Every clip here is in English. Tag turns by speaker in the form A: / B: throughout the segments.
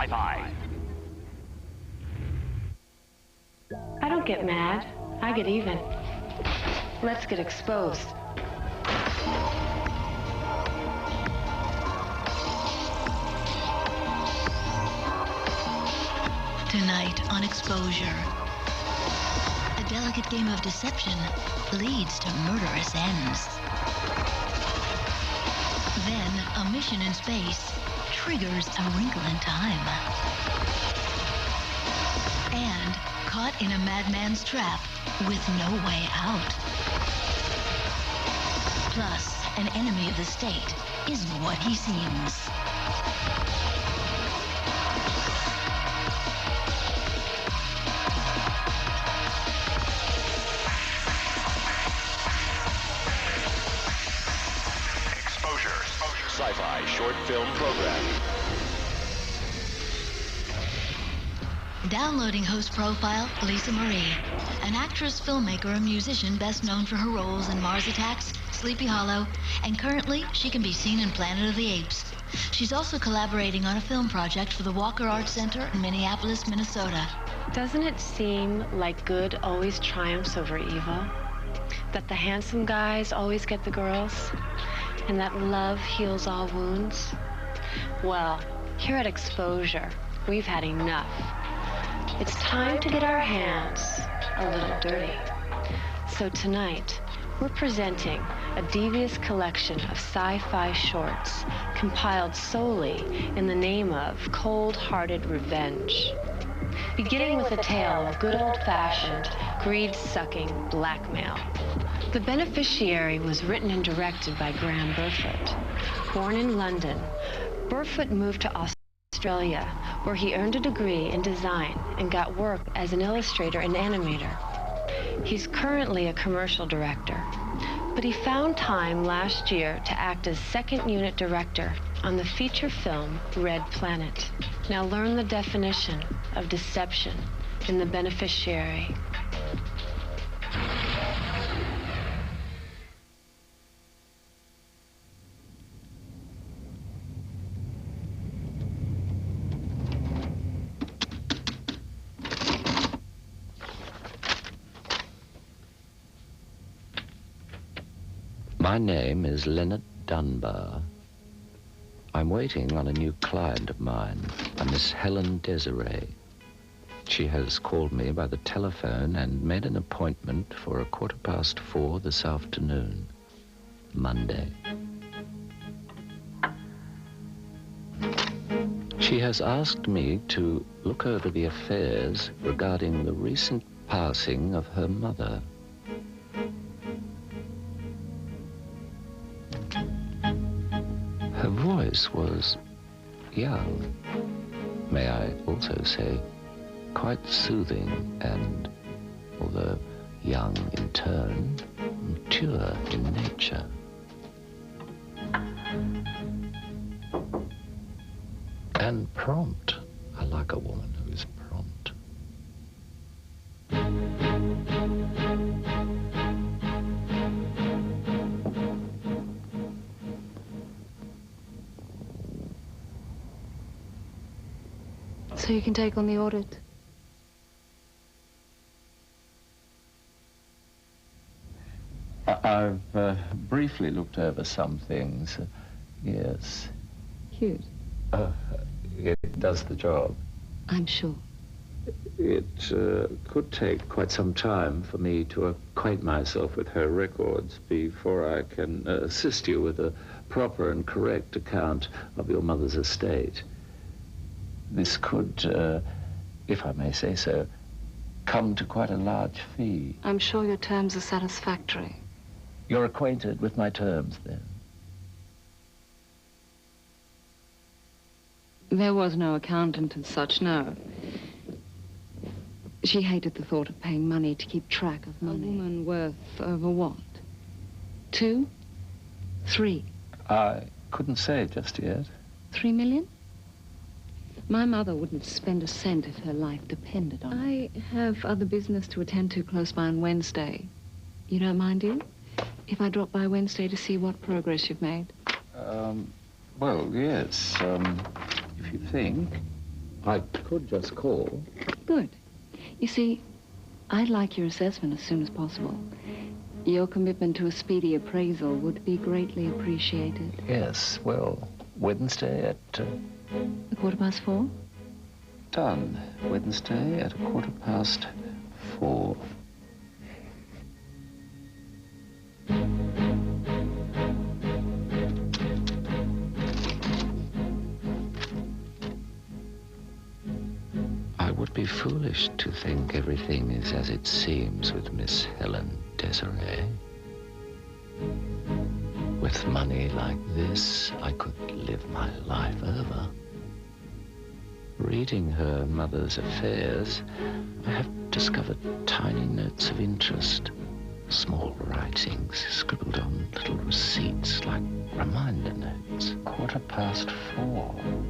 A: Sci-Fi.
B: I don't get mad. I get even. Let's get exposed.
C: Tonight on Exposure, a delicate game of deception leads to murderous ends. Then a mission in space triggers a wrinkle in time. And caught in a madman's trap with no way out. Plus, an enemy of the state isn't what he seems.
A: Sci-Fi short film program.
C: Downloading host profile, Lisa Marie. An actress, filmmaker, and musician best known for her roles in Mars Attacks, Sleepy Hollow, and currently she can be seen in Planet of the Apes. She's also collaborating on a film project for the Walker Arts Center in Minneapolis, Minnesota.
B: Doesn't it seem like good always triumphs over evil? That the handsome guys always get the girls? And that love heals all wounds? Well, here at Exposure, we've had enough. It's time to get our hands a little dirty. So tonight, we're presenting a devious collection of sci-fi shorts compiled solely in the name of cold-hearted revenge. Beginning with a tale of good old-fashioned, greed-sucking blackmail. The Beneficiary was written and directed by Graham Burfoot. Born in London, Burfoot moved to Australia, where he earned a degree in design and got work as an illustrator and animator. He's currently a commercial director, but he found time last year to act as second unit director on the feature film Red Planet. Now learn the definition of deception in The Beneficiary.
D: My name is Leonard Dunbar. I'm waiting on a new client of mine, a Miss Helen Desiree. She has called me by the telephone and made an appointment for 4:15 this afternoon, Monday. She has asked me to look over the affairs regarding the recent passing of her mother. Her voice was young, may I also say, quite soothing and, although young in tone, mature in nature. And prompt. I like a woman who is prompt.
E: So you can take on the audit?
D: I've briefly looked over some things. Yes.
E: Cute.
D: It does the job.
E: I'm sure.
D: It could take quite some time for me to acquaint myself with her records before I can assist you with a proper and correct account of your mother's estate. This could, if I may say so, come to quite a large fee.
E: I'm sure your terms are satisfactory.
D: You're acquainted with my terms, then?
E: There was no accountant and such, no. She hated the thought of paying money to keep track of money. A woman worth over what? 2? 3?
D: I couldn't say just yet.
E: 3 million? My mother wouldn't spend a cent if her life depended on it. I have other business to attend to close by on Wednesday. You don't mind, do you? If I drop by Wednesday to see what progress you've made?
D: Well, yes, if you think. I could just call.
E: Good. You see, I'd like your assessment as soon as possible. Your commitment to a speedy appraisal would be greatly appreciated.
D: Yes, well, Wednesday at...
E: 4:15?
D: Done. Wednesday at 4:15. I would be foolish to think everything is as it seems with Miss Helen Desiree. With money like this, I could live my life over. Reading her mother's affairs, I have discovered tiny notes of interest, small writings scribbled on little receipts like reminder notes. 4:15.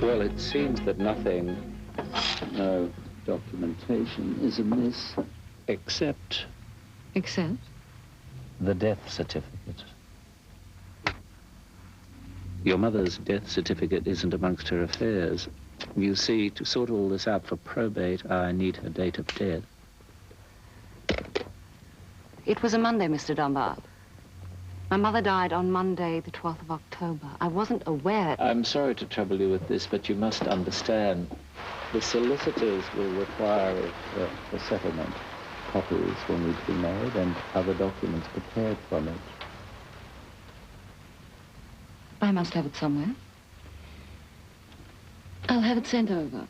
D: Well, it seems that nothing, no documentation is amiss, except
E: Except?
D: the death certificate. Your mother's death certificate isn't amongst her affairs. You see, to sort all this out for probate, I need her date of death.
E: It was a Monday, Mr. Dunbar. My mother died on Monday, the 12th of October. I wasn't aware...
D: I'm sorry to trouble you with this, but you must understand. The solicitors will require for settlement copies will need to be made and other documents prepared from it.
E: I must have it somewhere. I'll have it sent over.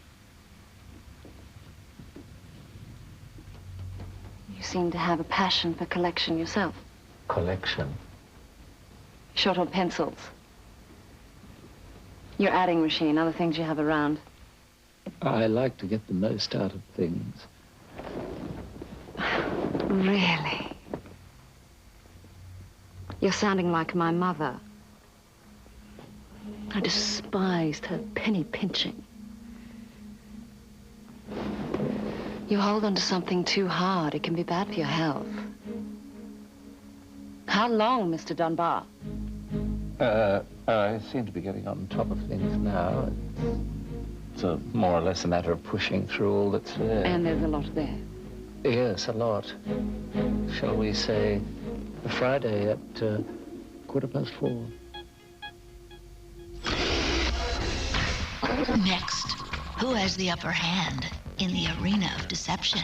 E: You seem to have a passion for collection yourself.
D: Collection?
E: Short on pencils. Your adding machine, other things you have around.
D: I like to get the most out of things.
E: Really? You're sounding like my mother. I despised her penny pinching. You hold on to something too hard, it can be bad for your health. How long, Mr. Dunbar?
D: I seem to be getting on top of things now. It's more or less a matter of pushing through all that's there.
E: And there's a lot there.
D: Yes, a lot. Shall we say Friday at 4:15?
C: Next, who has the upper hand in the arena of deception?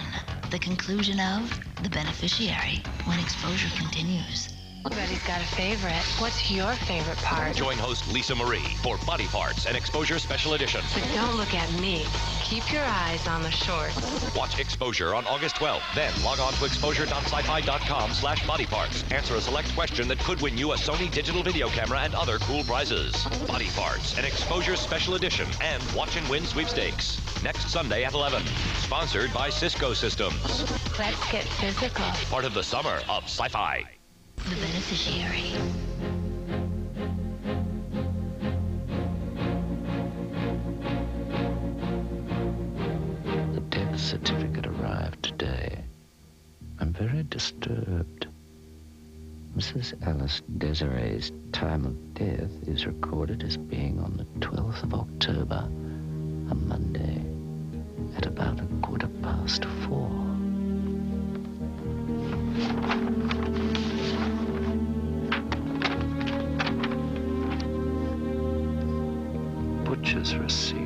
C: The conclusion of The Beneficiary when exposure continues.
B: Everybody's got a favorite. What's your favorite part?
A: Join host Lisa Marie for Body Parts and Exposure Special Edition.
B: But don't look at me. Keep your eyes on the shorts.
A: Watch Exposure on August 12th. Then log on to exposure.sci-fi.com/bodyparts. Answer a select question that could win you a Sony digital video camera and other cool prizes. Body Parts, an Exposure Special Edition, and Watch and Win sweepstakes. Next Sunday at 11. Sponsored by Cisco Systems.
B: Let's get physical.
A: Part of the summer of Sci-Fi.
C: The Beneficiary.
D: The death certificate arrived today. I'm very disturbed. Mrs. Alice Desiree's time of death is recorded as being on the 12th of October, a Monday, at about 4:15. Butcher's receipt.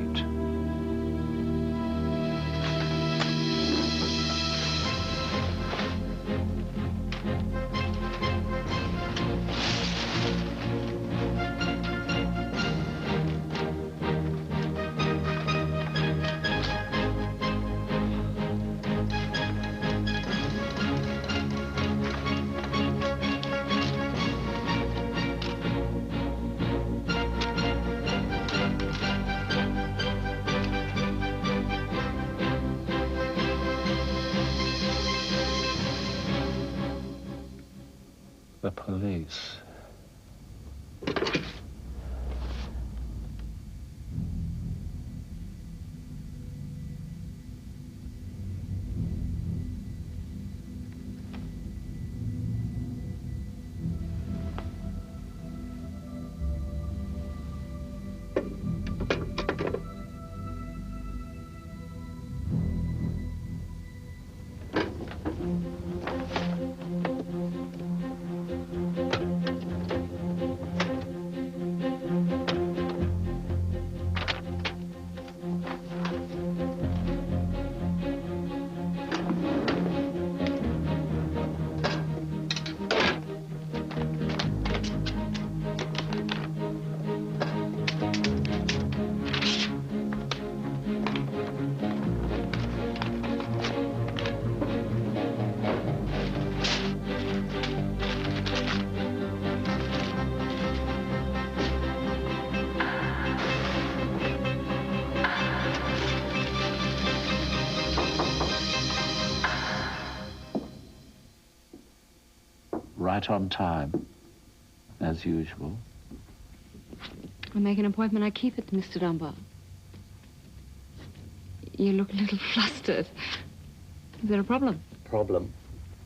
D: The police. right on time, as usual.
E: I make an appointment, I keep it, Mr. Dunbar. You look a little flustered. Is there a problem?
D: Problem?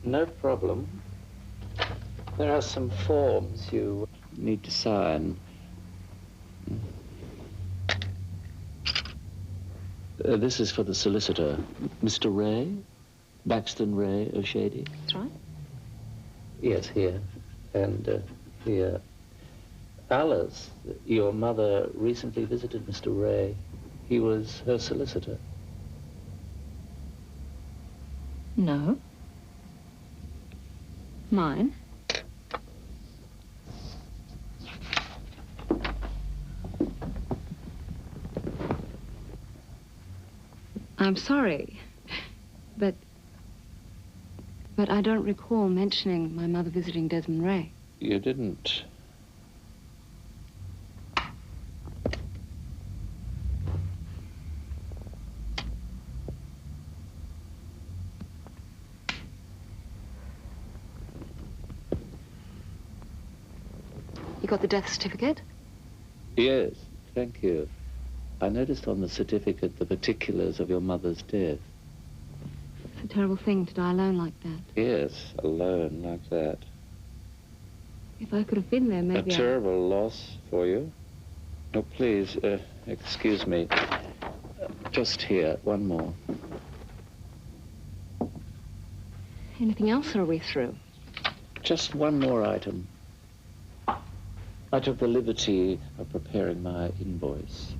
D: No problem. There are some forms you need to sign. This is for the solicitor. Mr. Ray? Baxton Ray O'Shady?
E: That's right.
D: Yes, here. And here. Alice, your mother recently visited Mr. Ray. He was her solicitor.
E: No. Mine? I'm sorry, but I don't recall mentioning my mother visiting Desmond Ray.
D: You didn't.
E: You got the death certificate?
D: Yes, thank you. I noticed on the certificate the particulars of your mother's death.
E: It's a terrible thing to die alone like that.
D: Yes, alone like that.
E: If I could have been there, maybe
D: A terrible loss for you. Oh, please, excuse me. Just here, one more.
E: Anything else, or are we through?
D: Just one more item. I took the liberty of preparing my invoice.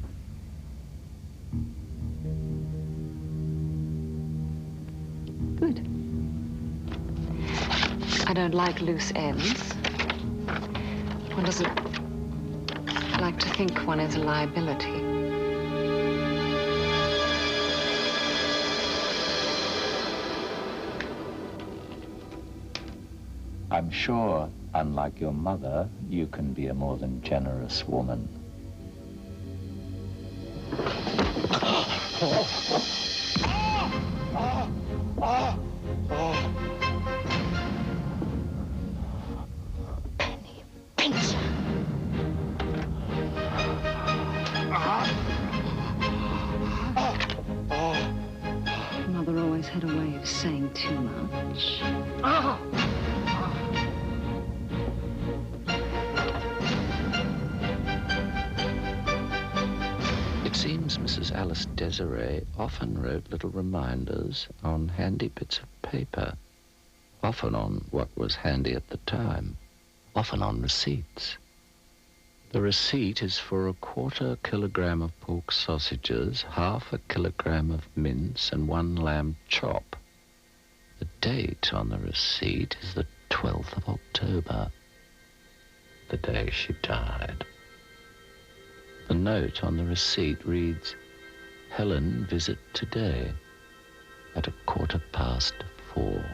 E: Good. I don't like loose ends. One doesn't like to think one is a liability.
D: I'm sure, unlike your mother, you can be a more than generous woman.
E: Mother always had a way of saying too much.
D: It seems Mrs. Alice Desiree often wrote little reminders on handy bits of paper, often on what was handy at the time, often on receipts. The receipt is for 1/4 kilogram of pork sausages, 1/2 kilogram of mince, and 1 lamb chop. The date on the receipt is the 12th of October, the day she died. The note on the receipt reads, Helen visit today at 4:15.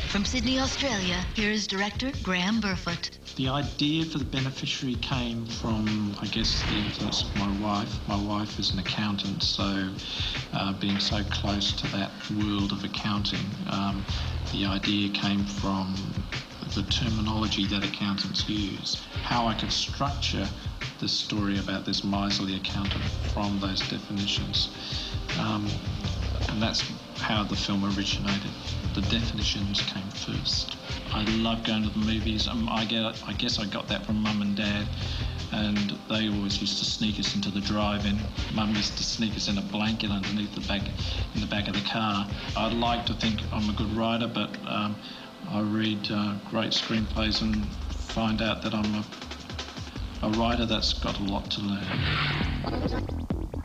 C: From Sydney, Australia, here is director Graham Burfoot.
F: The idea for the beneficiary came from, I guess, the influence of my wife. My wife is an accountant, so being so close to that world of accounting, the idea came from the terminology that accountants use, how I could structure the story about this miserly accountant from those definitions. And that's how the film originated. The definitions came first. I love going to the movies. I guess I got that from Mum and Dad, and they always used to sneak us into the drive-in. Mum used to sneak us in a blanket underneath the back of the car. I'd like to think I'm a good writer, but I read great screenplays and find out that I'm a writer that's got a lot to learn.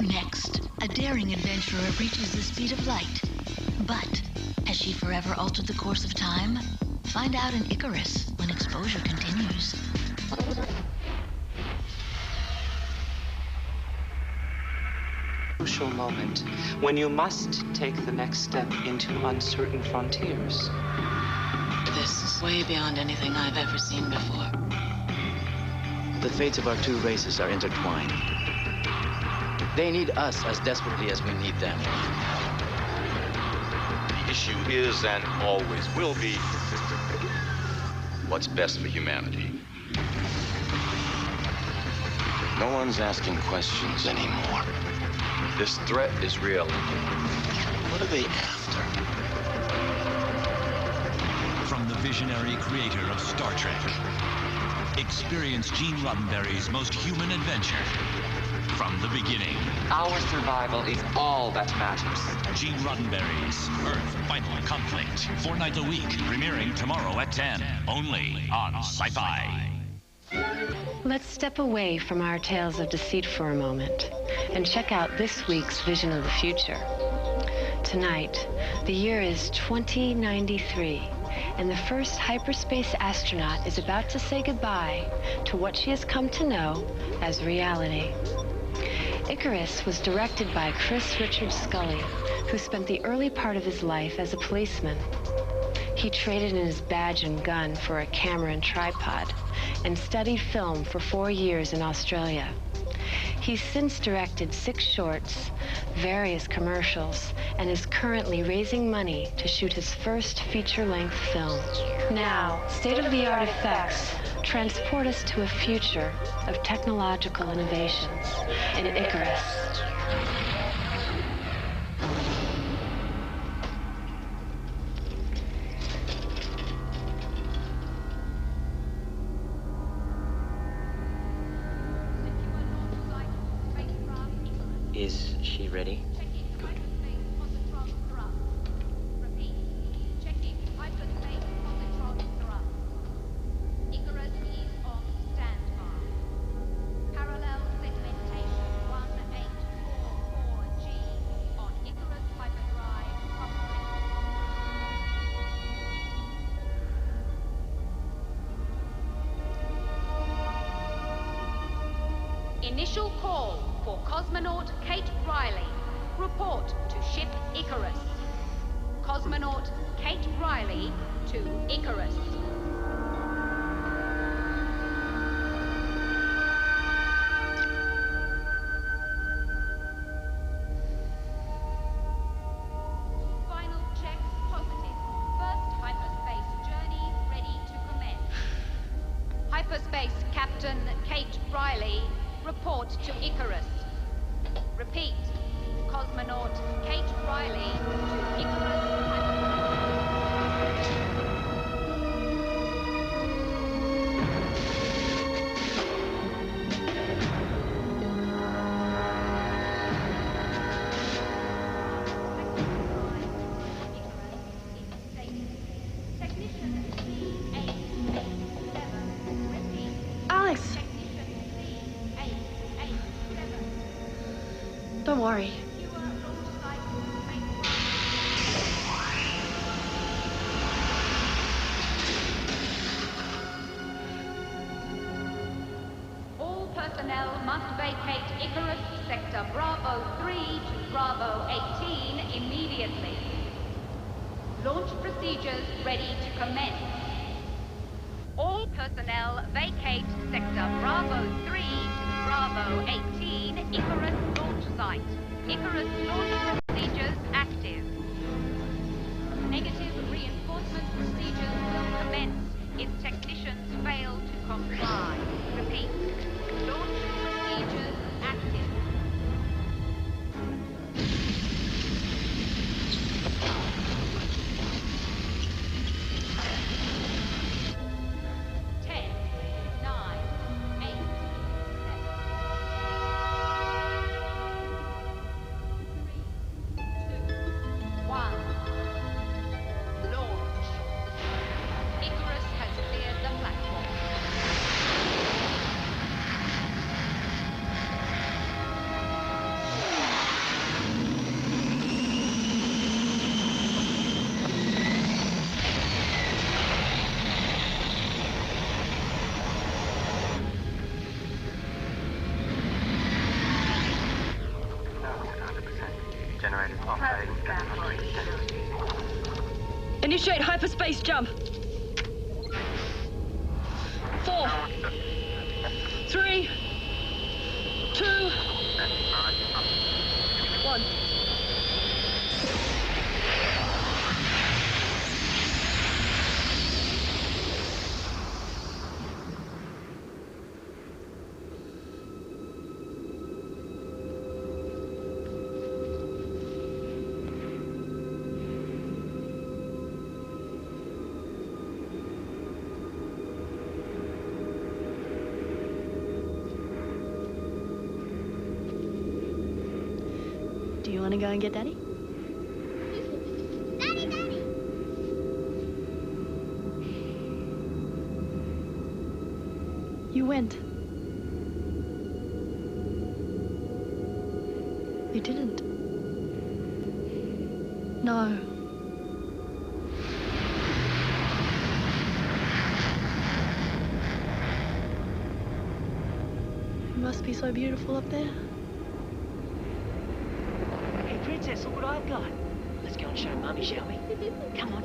C: Next, a daring adventurer reaches the speed of light. But has she forever altered the course of time? Find out in Icarus when exposure continues.
G: crucial moment when you must take the next step into uncertain frontiers.
H: This is way beyond anything I've ever seen before.
I: The fates of our two races are intertwined. They need us as desperately as we need them.
J: The issue is and always will be what's best for humanity. No one's asking questions anymore. This threat is real. What are they after?
K: From the visionary creator of Star Trek, experience Gene Roddenberry's most human adventure from the beginning.
G: Our survival is all that matters.
K: Gene Roddenberry's Earth Final Conflict. 4 nights a week, premiering tomorrow at 10, only on Sci-Fi.
B: Let's step away from our tales of deceit for a moment and check out this week's Vision of the Future. Tonight, the year is 2093, and the first hyperspace astronaut is about to say goodbye to what she has come to know as reality. Icarus was directed by Chris Richard Scully, who spent the early part of his life as a policeman. He traded in his badge and gun for a camera and tripod and studied film for 4 years in Australia. He's since directed 6 shorts, various commercials, and is currently raising money to shoot his first feature-length film. Now, state-of-the-art effects transport us to a future of technological innovations in Icarus.
I: Is she ready? Good.
L: Icarus is on standby. Parallel segmentation 1844G on Icarus hyperdrive complete. Initial call for cosmonaut Kate Riley. Report to ship Icarus. Cosmonaut Kate Riley to Icarus. Final checks positive. First hyperspace journey ready to commence. Hyperspace Captain Kate Riley, report to Icarus. Repeat. Cosmonaut Kate Riley to Icarus.
B: Alex! Don't worry.
L: All personnel must vacate Icarus Sector Bravo 3 to Bravo 18 immediately. Launch procedures ready to commence. All personnel vacate Sector Bravo 3 to Bravo 18 Icarus launch site. Icarus launch procedures active. Negative reinforcement procedures will commence if technicians fail to comply. Repeat. Launch procedures active.
M: Initiate hyperspace jump. 4, 3, 2, 1.
N: Do you want to go and get Daddy?
O: Daddy, Daddy!
N: You went. You didn't. No. It must be so beautiful up there.
P: Hey, Princess, look what I've got. Let's go and show Mummy, shall we? Come on.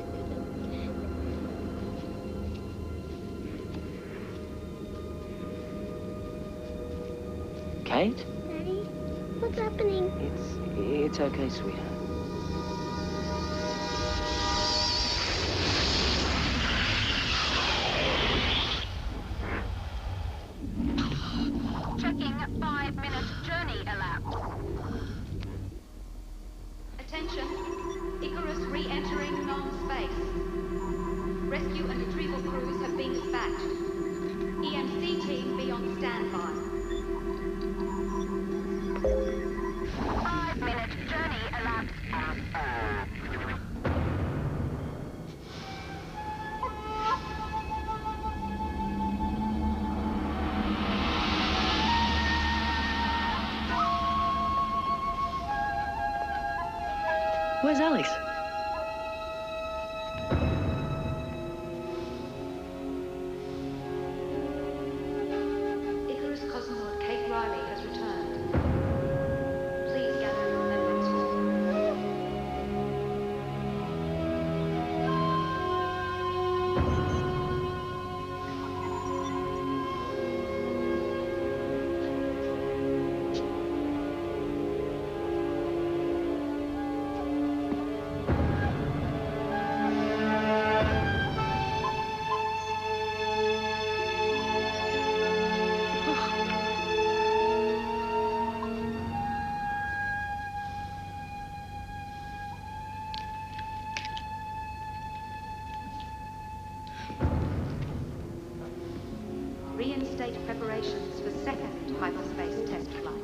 P: Kate?
O: Daddy, what's happening?
P: It's okay, sweetheart.
L: Checking 5-minute journey elapsed. Attention, Icarus re-entering non-space. Rescue and retrieval crews have been dispatched. EMC team be on standby. 5-minute journey elapsed.
N: Where's Alice?
L: Icarus cosmonaut Kate Riley has returned. Please gather your remembrances. Reinstate preparations for second hyperspace test flight.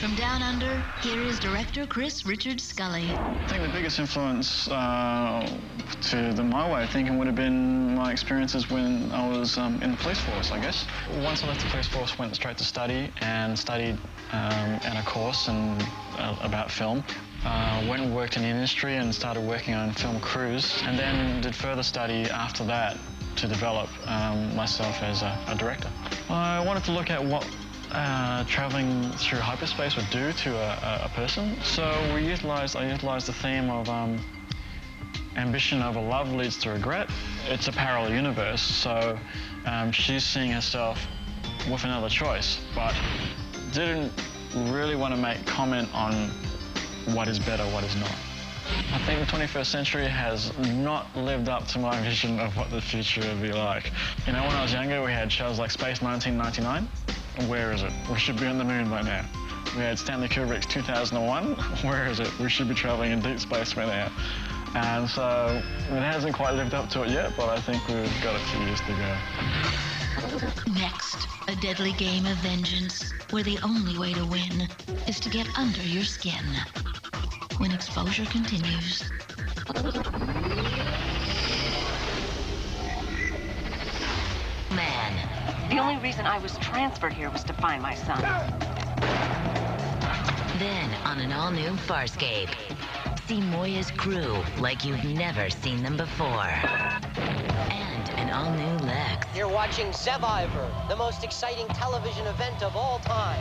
C: From Down Under, here is director Chris Richard Scully.
Q: I think the biggest influence to my way of thinking would have been my experiences when I was in the police force, I guess. Once I left the police force, went straight to study and studied at a course about film. Went and worked in the industry and started working on film crews, and then did further study after that to develop myself as a director. I wanted to look at what traveling through hyperspace would do to a person. So I utilized the theme of ambition over love leads to regret. It's a parallel universe, so she's seeing herself with another choice, but didn't really want to make comment on what is better, what is not. I think the 21st century has not lived up to my vision of what the future would be like. You know, when I was younger, we had shows like Space 1999. Where is it? We should be on the moon by now. We had Stanley Kubrick's 2001. Where is it? We should be traveling in deep space by now. And so it hasn't quite lived up to it yet, but I think we've got a few years to go.
C: Next, a deadly game of vengeance, where the only way to win is to get under your skin. When exposure continues.
R: reason I was transferred here was to find my son.
S: Then, on an all-new Farscape, see Moya's crew like you've never seen them before. And an all-new Lex.
T: You're watching Survivor, the most exciting television event of all time.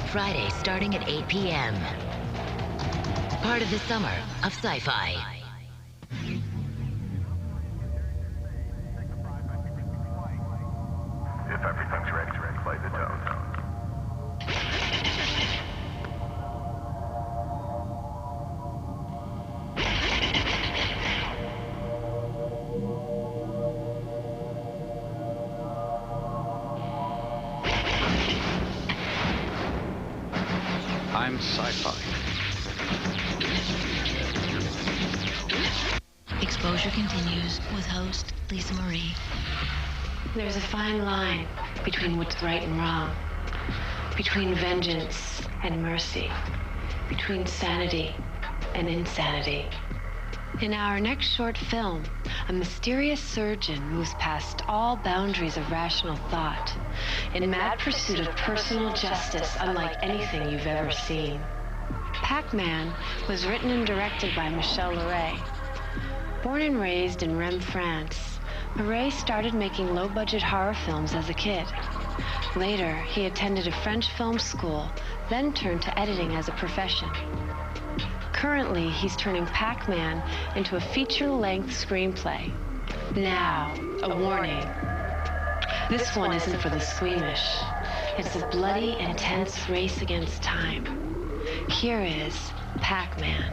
S: Friday, starting at 8 p.m. Part of the summer of Sci-Fi.
U: If everything's ready, play the tone.
V: I'm Sci-Fi.
C: Exposure continues with host Lisa Marie.
B: There's a fine line between what's right and wrong, between vengeance and mercy, between sanity and insanity. In our next short film, a mysterious surgeon moves past all boundaries of rational thought in mad pursuit of personal justice unlike anything you've ever seen. Paques Man was written and directed by Michel Leray. Born and raised in Reims, France, Leray started making low-budget horror films as a kid. Later, he attended a French film school, then turned to editing as a profession. Currently, he's turning Paques Man into a feature-length screenplay. Now, a warning. This one isn't for the squeamish. It's a bloody, intense race against time. Here is Paques Man.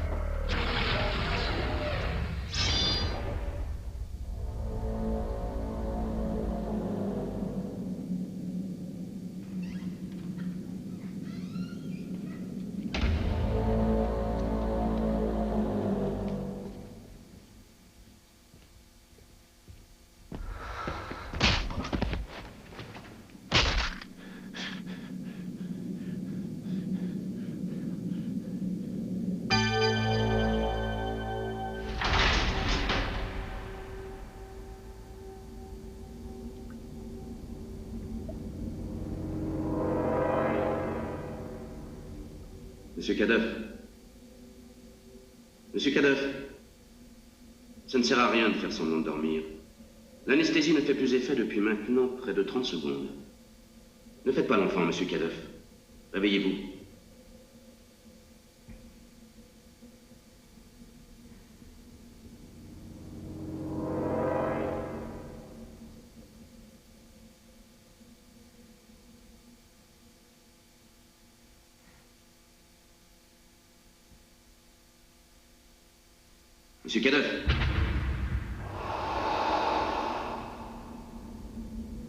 W: Monsieur Cadeuf. Monsieur Cadeuf. Ça ne sert à rien de faire semblant de dormir. L'anesthésie ne fait plus effet depuis maintenant près de 30 secondes. Ne faites pas l'enfant, monsieur Cadeuf. Réveillez-vous. Monsieur Cadeuf.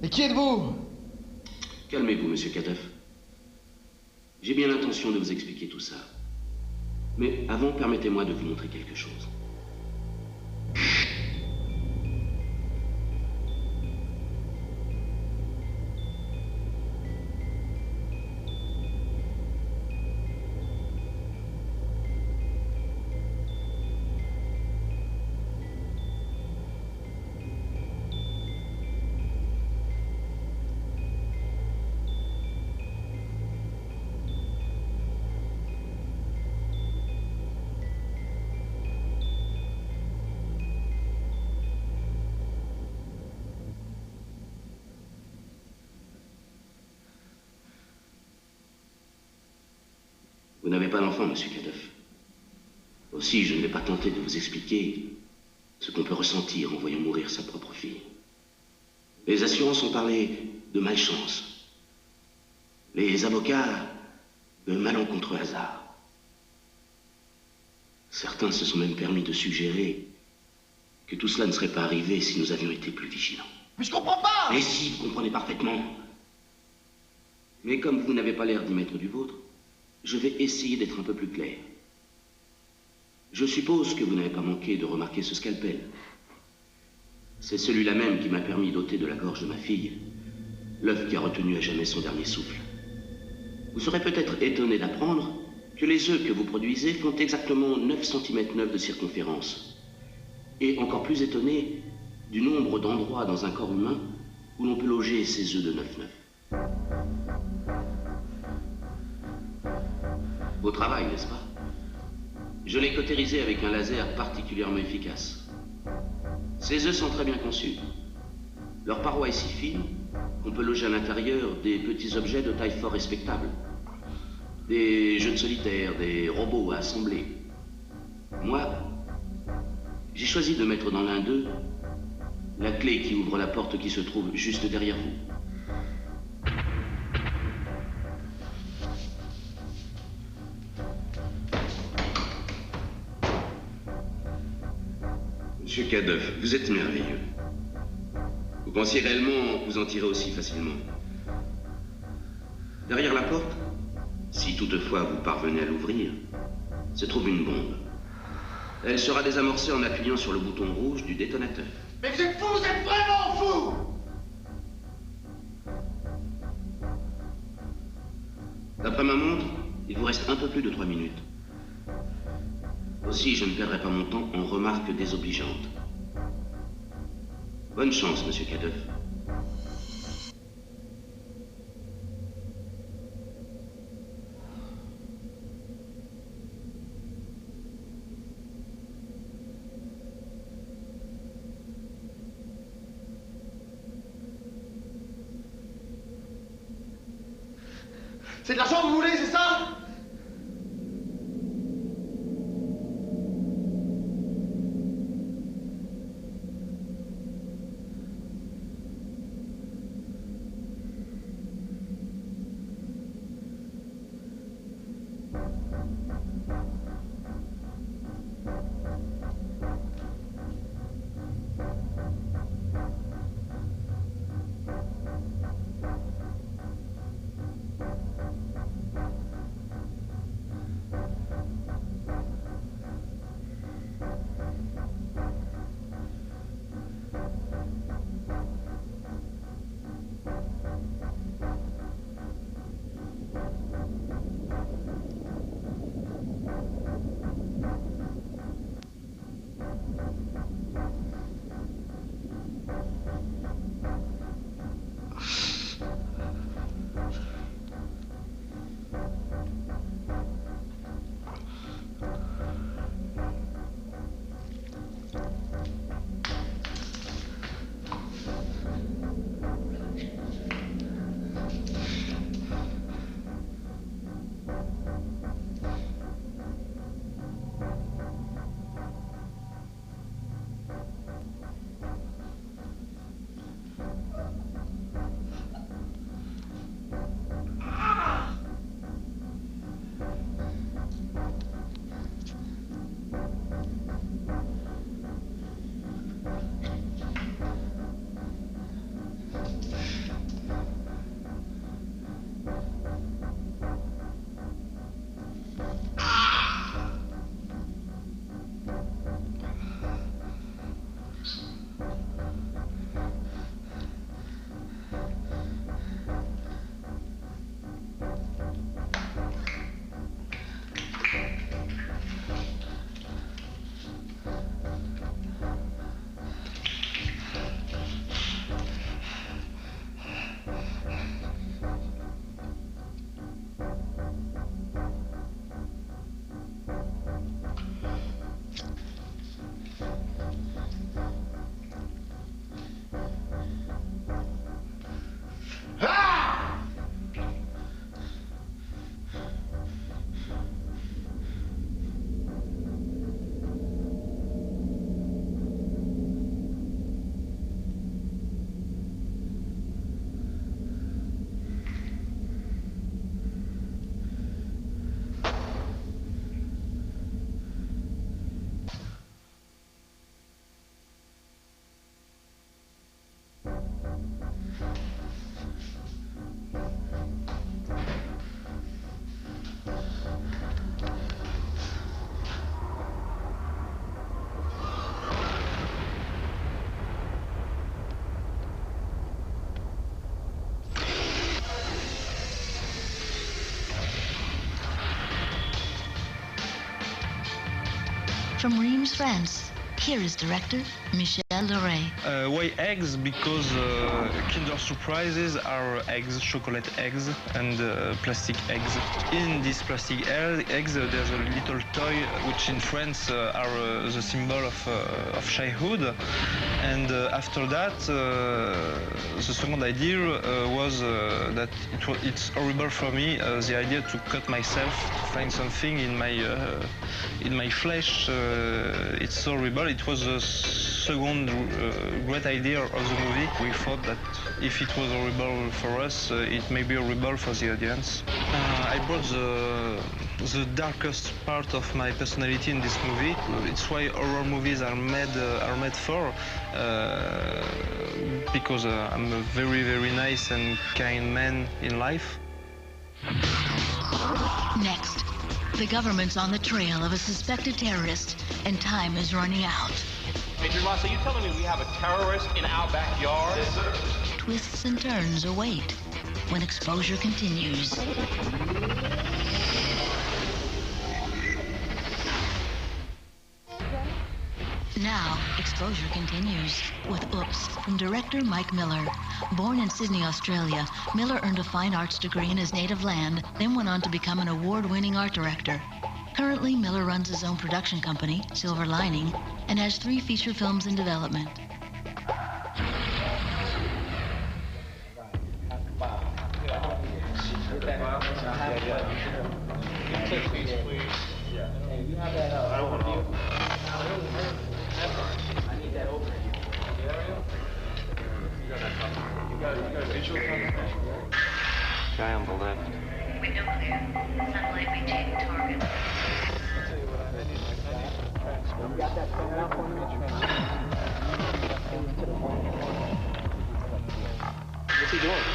X: Et qui êtes-vous?
W: Calmez-vous, monsieur Cadeuf. J'ai bien l'intention de vous expliquer tout ça. Mais avant, permettez-moi de vous montrer quelque chose. Vous n'avez pas d'enfant, monsieur Cadeuf. Aussi, je ne vais pas tenter de vous expliquer ce qu'on peut ressentir en voyant mourir sa propre fille. Les assurances ont parlé de malchance. Les avocats de malencontreux hasard. Certains se sont même permis de suggérer que tout cela ne serait pas arrivé si nous avions été plus vigilants.
X: Mais je comprends pas!
W: Mais si, vous comprenez parfaitement. Mais comme vous n'avez pas l'air d'y mettre du vôtre, je vais essayer d'être un peu plus clair. Je suppose que vous n'avez pas manqué de remarquer ce scalpel. C'est celui-là même qui m'a permis d'ôter de la gorge de ma fille l'œuf qui a retenu à jamais son dernier souffle. Vous serez peut-être étonné d'apprendre que les œufs que vous produisez font exactement 9 cm 9 de circonférence. Et encore plus étonné du nombre d'endroits dans un corps humain où l'on peut loger ces œufs de 9-9. Au travail, n'est-ce pas? Je l'ai cautérisé avec un laser particulièrement efficace. Ces œufs sont très bien conçus. Leur paroi est si fine qu'on peut loger à l'intérieur des petits objets de taille fort respectable. Des jeux de solitaire, des robots à assembler. Moi, j'ai choisi de mettre dans l'un d'eux la clé qui ouvre la porte qui se trouve juste derrière vous. Monsieur Cadeuf, vous êtes merveilleux. Vous pensiez réellement vous en tirer aussi facilement? Derrière la porte, si toutefois vous parvenez à l'ouvrir, se trouve une bombe. Elle sera désamorcée en appuyant sur le bouton rouge du détonateur.
X: Mais vous êtes fou, vous êtes vraiment fou!
W: D'après ma montre, il vous reste un peu plus de 3 minutes. Aussi, je ne perdrai pas mon temps en remarques désobligeantes. Bonne chance, monsieur Cadeuf.
X: C'est de l'argent que vous voulez, c'est ça?
C: From Ream's friends, Here is director Michel Leray.
A: Why eggs? Because Kinder Surprises are eggs, chocolate eggs, and plastic eggs. In these plastic eggs, there's a little toy, which in France are the symbol of childhood. And after that, the second idea was that it's horrible for me, the idea to cut myself, to find something in my flesh. It's horrible. It was the second great idea of the movie. We thought that if it was horrible for us, it may be horrible for the audience. I brought the darkest part of my personality in this movie. It's why horror movies are made for, because I'm a very, very nice and kind man in life.
C: Next, the government's on the trail of a suspected terrorist, and time is running out.
D: Major Ross, are you telling me we have a terrorist in our backyard? Yes, sir.
C: Twists and turns await when exposure continues. Now, exposure continues with Oops from director Mike Miller. Born in Sydney, Australia, Miller earned a fine arts degree in his native land, then went on to become an award-winning art director. Currently, Miller runs his own production company, Silver Lining, and has 3 feature films in development.
G: Guy on the left.
E: Window clear. Sunlight maintaining target.
G: What's he doing?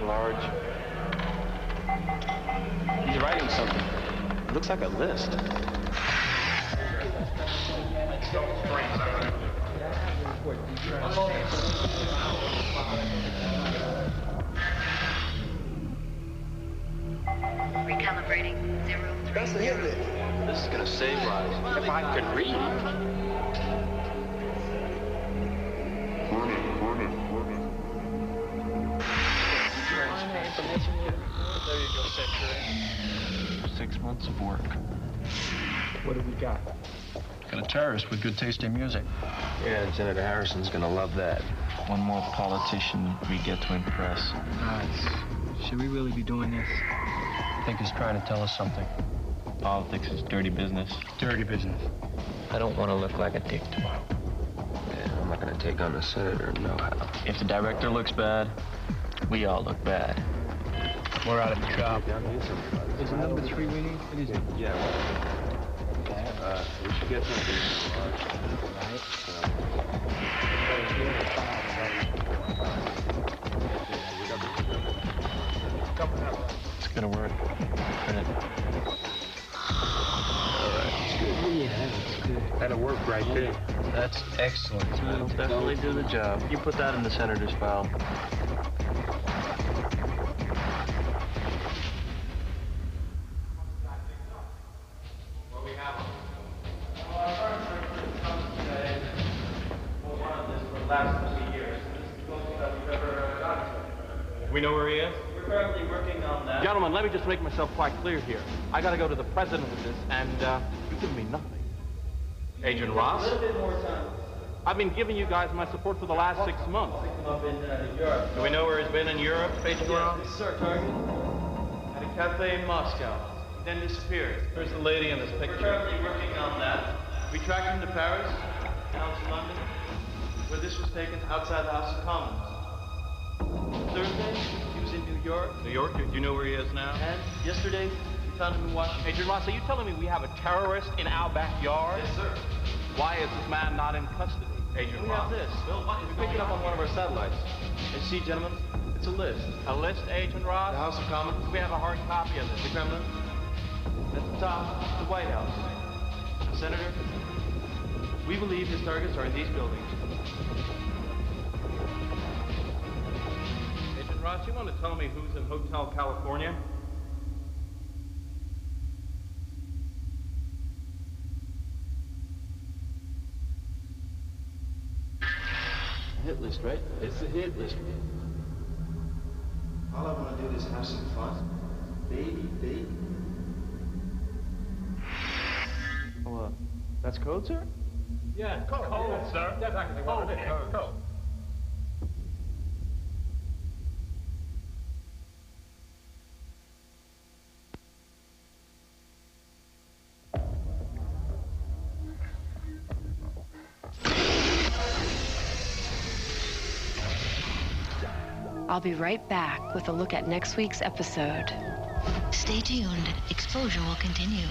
G: Large. He's writing something. It looks like a list.
E: Recalibrating. 0-3.
G: That's the hit list. This is gonna save lives. If I could read.
Q: There you go, Century.
F: 6 months of work.
Q: What do we got?
F: Got a terrorist with good taste in music.
G: Yeah, Senator Harrison's gonna love that.
F: One more politician we get to impress.
Q: Should we really be doing this?
F: I think he's trying to tell us something. Politics is dirty business.
Q: Dirty business.
G: I don't want to look like a dick tomorrow. Yeah, I'm not gonna take on the senator, no how.
F: If the director looks bad, we all look bad. We're out of the job.
Q: Is it number 3 we need? What is it?
G: Yeah. We should get something.
F: It's gonna work. Print it.
G: All right, it's good.
Q: Yeah, that's good.
G: That'll work right there.
F: That's excellent.
G: That'll definitely do the job.
F: You put that in the senator's file.
D: We know where he is?
V: We're currently working on that.
D: Gentlemen, let me just make myself quite clear here. I gotta go to the president of this, and you've given me nothing. Agent Ross?
V: A little bit more time.
D: I've been giving you guys my support for the last 6 months.
V: Up in Europe.
D: Do we know where he's been in Europe, Agent Ross?
V: Yes, sir, target. At a cafe in Moscow. Then disappeared.
D: Where's the lady in this picture?
V: We're currently working on that. We tracked him to Paris, down to London, where this was taken outside the House of Commons. Thursday, he was in New York.
D: New York? Do you know where he is now?
V: And yesterday, we found him in Washington.
D: Agent Ross, are you telling me we have a terrorist in our backyard?
V: Yes, sir.
D: Why is this man not in custody, Agent
V: We
D: Ross?
V: have this. Well, we picked it up on one of our satellites. You see, gentlemen, it's a list.
D: A list, Agent Ross?
V: The House of Commons.
D: We have a hard copy of this.
V: The Kremlin. At the top, the White House. Senator, we believe his targets are in these buildings.
D: Agent Ross, you want to tell me who's in Hotel California?
X: hit list, right? It's the hit list. All I want to do is have some fun. Baby.
D: Oh, that's code, sir?
X: Yeah, code, sir. That's actually what it is. Code.
B: I'll be right back with a look at next week's episode.
C: Stay tuned. Exposure will continue.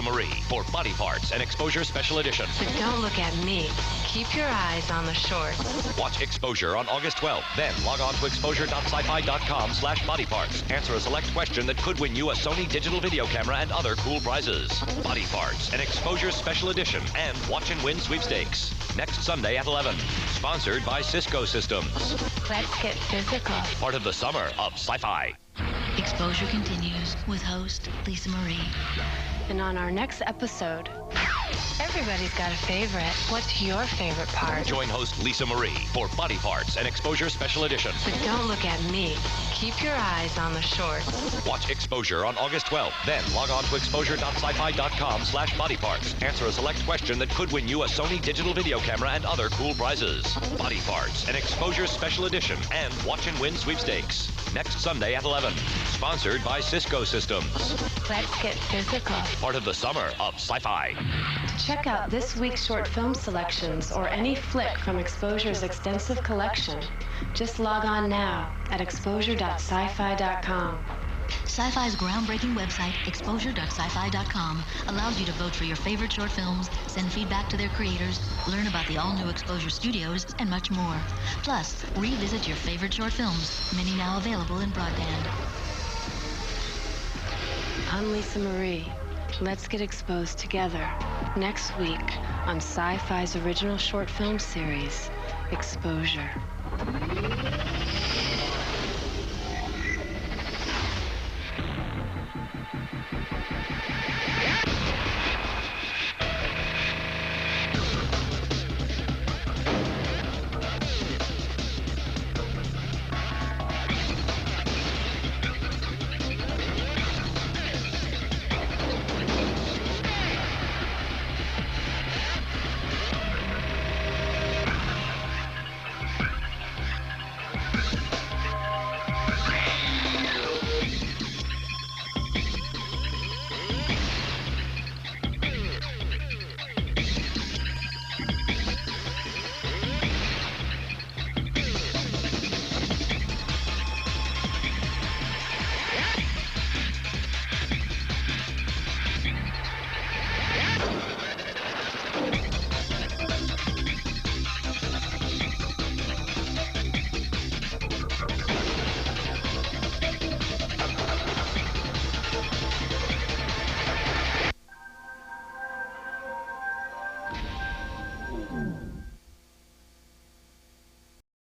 H: Marie for Body Parts and Exposure Special Edition.
B: But don't look at me. Keep your eyes on the shorts.
H: Watch Exposure on August 12th. Then log on to exposure.sci-fi.com/bodyparts. Answer a select question that could win you a Sony digital video camera and other cool prizes. Body Parts and Exposure Special Edition and Watch and Win sweepstakes. Next Sunday at 11. Sponsored by Cisco Systems.
B: Let's get physical.
H: Part of the summer of sci-fi.
C: Exposure continues with host Lisa Marie.
B: And on our next episode, everybody's got a favorite. What's your favorite part?
H: Join host Lisa Marie for Body Parts and Exposure Special Edition.
B: But don't look at me. Keep your eyes on the shorts.
H: Watch Exposure on August 12th. Then log on to exposure.sci-fi.com/bodyparts. Answer a select question that could win you a Sony digital video camera and other cool prizes. Body Parts and Exposure Special Edition and Watch and Win sweepstakes. Next Sunday at 11. Sponsored by Cisco Systems.
B: Let's get physical.
H: Part of the summer of sci-fi.
B: To check out this week's short film selections or any flick from Exposure's extensive collection, just log on now at exposure.sci-fi.com.
C: Sci-Fi's groundbreaking website, exposure.sci-fi.com, allows you to vote for your favorite short films, send feedback to their creators, learn about the all-new Exposure Studios, and much more. Plus, revisit your favorite short films, many now available in broadband.
B: I'm Lisa Marie. Let's get exposed together next week on Sci-Fi's original short film series, Exposure.